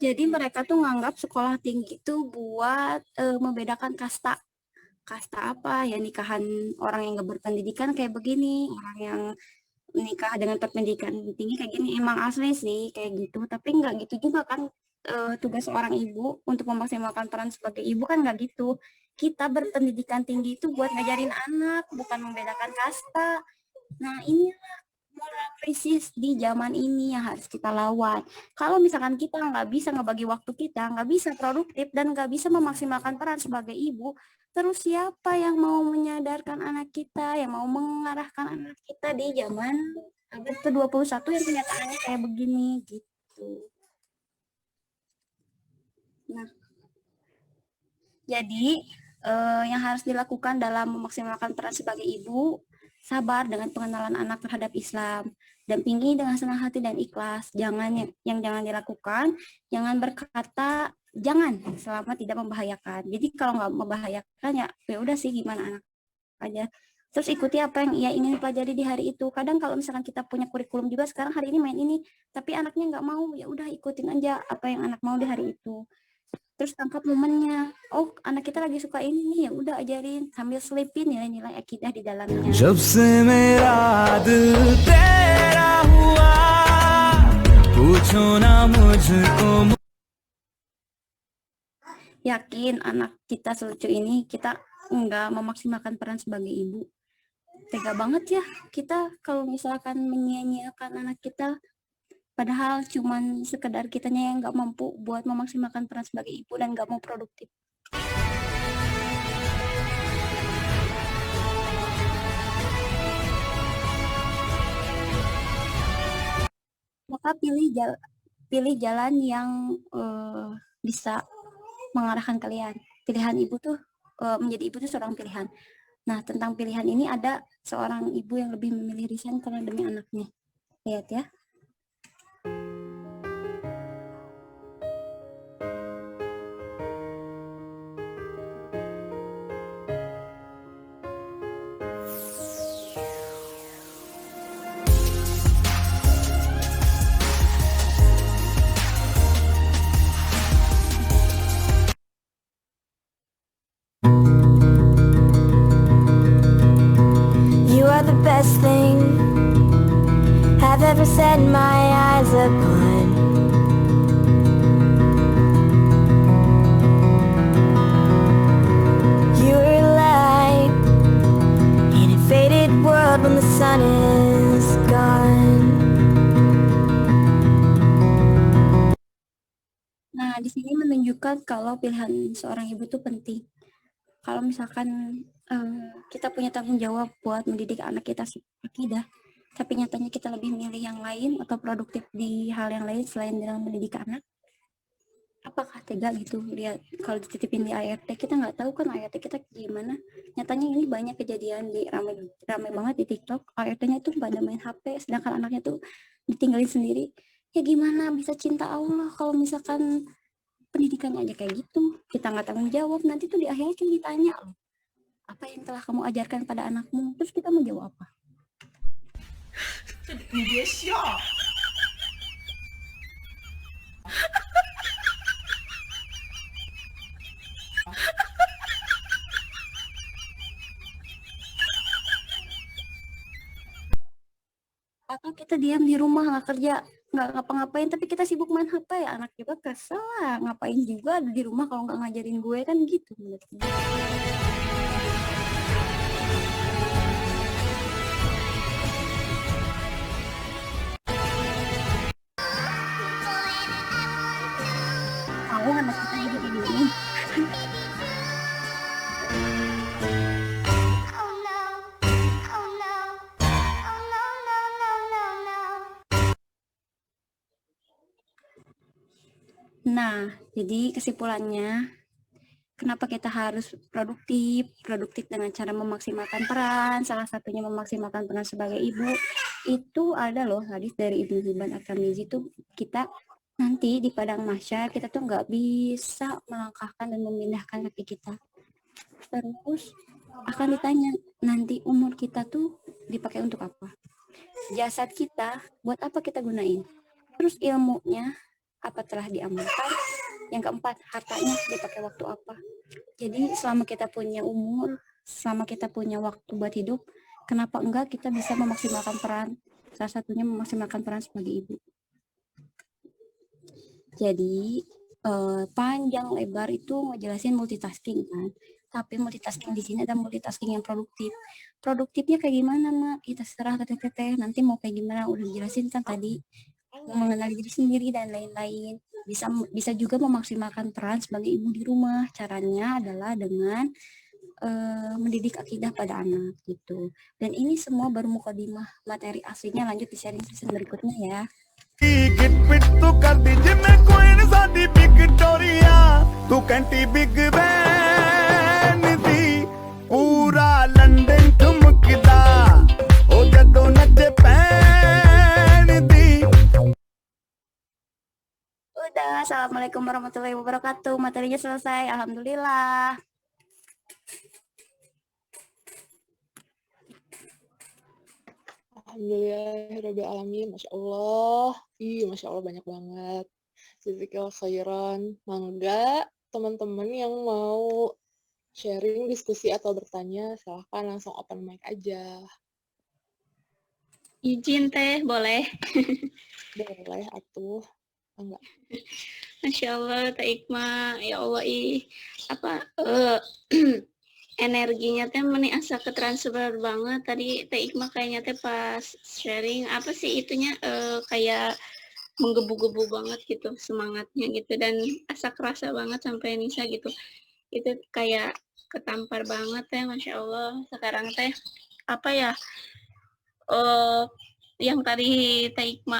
Jadi mereka tuh nganggap sekolah tinggi itu buat membedakan kasta. Kasta apa? Ya nikahan orang yang gak berpendidikan kayak begini, orang yang nikah dengan pendidikan tinggi kayak gini. Emang asli sih kayak gitu, tapi nggak gitu juga kan. Tugas seorang ibu untuk memaksimalkan peran sebagai ibu kan nggak gitu. Kita berpendidikan tinggi itu buat ngajarin anak, bukan membedakan kasta. Nah inilah moral krisis di zaman ini yang harus kita lawan. Kalau misalkan kita nggak bisa ngebagi waktu kita, nggak bisa produktif, dan nggak bisa memaksimalkan peran sebagai ibu, terus siapa yang mau menyadarkan anak kita, yang mau mengarahkan anak kita di zaman abad ke-21 yang kenyataannya kayak begini gitu. Nah, jadi yang harus dilakukan dalam memaksimalkan peran sebagai ibu, sabar dengan pengenalan anak terhadap Islam, dampingi dengan senang hati dan ikhlas. Jangan yang jangan dilakukan, jangan berkata jangan selama tidak membahayakan. Jadi kalau nggak membahayakan ya udah sih gimana anak aja. Terus ikuti apa yang ia ingin pelajari di hari itu. Kadang kalau misalkan kita punya kurikulum juga sekarang hari ini main ini, tapi anaknya nggak mau, ya udah ikutin aja apa yang anak mau di hari itu. Terus tangkap momennya. Oh, anak kita lagi suka ini nih, ya udah ajarin sambil selipin nilai-nilai akidah di dalamnya. जब से मेरा दिल तेरा हुआ, पूछो ना मुझको. Yakin anak kita selucu ini kita nggak memaksimalkan peran sebagai ibu. Tega banget ya kita kalau misalkan menyia-nyiakan anak kita. Padahal cuman sekedar kitanya yang nggak mampu buat memaksimalkan peran sebagai ibu dan nggak mau produktif. Maka pilih jalan yang bisa mengarahkan kalian. Pilihan ibu tuh menjadi ibu tuh seorang pilihan. Nah, tentang pilihan ini ada seorang ibu yang lebih memilih resign karena demi anaknya. Lihat ya. You are the best thing I've ever set my eyes upon. You are a light in a faded world when the sun is gone. Nah, di sini menunjukkan kalau pilihan seorang ibu itu penting. Kalau misalkan kita punya tanggung jawab buat mendidik anak kita akidah, tapi nyatanya kita lebih milih yang lain atau produktif di hal yang lain selain dalam mendidik anak, apakah tega gitu? Lihat kalau dititipin di ART, kita nggak tahu kan ART kita gimana. Nyatanya ini banyak kejadian di ramai banget di TikTok, ART-nya tuh pada main HP, sedangkan anaknya tuh ditinggalin sendiri. Ya gimana bisa cinta Allah kalau misalkan pendidikannya aja kayak gitu, kita nggak tanggung jawab, nanti tuh di akhirnya kan ditanya loh, apa yang telah kamu ajarkan pada anakmu, terus kita mau jawab apa? Dia siap. Atau kita diam di rumah nggak kerja, nggak ngapa-ngapain, tapi kita sibuk main HP, ya anak juga kesel lah, ngapain juga ada di rumah kalau nggak ngajarin gue, kan gitu menurut gue. Tahu anak kita jadi gini. Nah, jadi kesimpulannya, kenapa kita harus produktif dengan cara memaksimalkan peran, salah satunya memaksimalkan peran sebagai ibu. Itu ada loh hadis dari Ibnu Hibban At-Tirmidzi itu, kita nanti di padang mahsyar kita tuh nggak bisa melangkahkan dan memindahkan kaki kita. Terus akan ditanya nanti umur kita tuh dipakai untuk apa? Jasad kita buat apa kita gunain? Terus ilmunya apa telah diamalkan? Yang keempat, hartanya dipakai waktu apa? Jadi selama kita punya umur, selama kita punya waktu buat hidup, kenapa enggak kita bisa memaksimalkan peran? Salah satunya memaksimalkan peran sebagai ibu. Jadi panjang lebar itu ngejelasin multitasking kan. Tapi multitasking di sini ada multitasking yang produktif. Produktifnya kayak gimana, Mak? Kita serah ke teteh. Nanti mau kayak gimana udah dijelasin kan tadi. Mengenali diri sendiri dan lain-lain. Bisa juga memaksimalkan peran sebagai ibu di rumah. Caranya adalah dengan mendidik akidah pada anak gitu. Dan ini semua baru mukadimah, materi aslinya lanjut di sharing season berikutnya ya. गिट पिट तू कर दी जिमें कोई न साडी विक्टोरिया तू कंटी Big Ben दी पूरा लंदन ठुमकदा ओ जदों नचे पैन दी. Udah, assalamualaikum warahmatullahi wabarakatuh. Materinya selesai, alhamdulillah. Alhamdulillah, alamin, masya Allah. Masya Allah banyak banget. Jazakallahu khairan. Mangga teman-teman yang mau sharing, diskusi atau bertanya, silahkan langsung open mic aja. Izin teh, boleh? Boleh atuh. Enggak. Masya Allah, Teh Ikma, ya Allah, energinya teh meni asa ketransfer banget. Tadi Teh Ikma kayaknya teh pas sharing, apa sih itunya, kayak menggebu-gebu banget gitu, semangatnya gitu, dan asa kerasa banget sampai Nisa gitu. Itu kayak ketampar banget teh, Masya Allah. Sekarang teh, apa ya, yang tadi Teh Ikma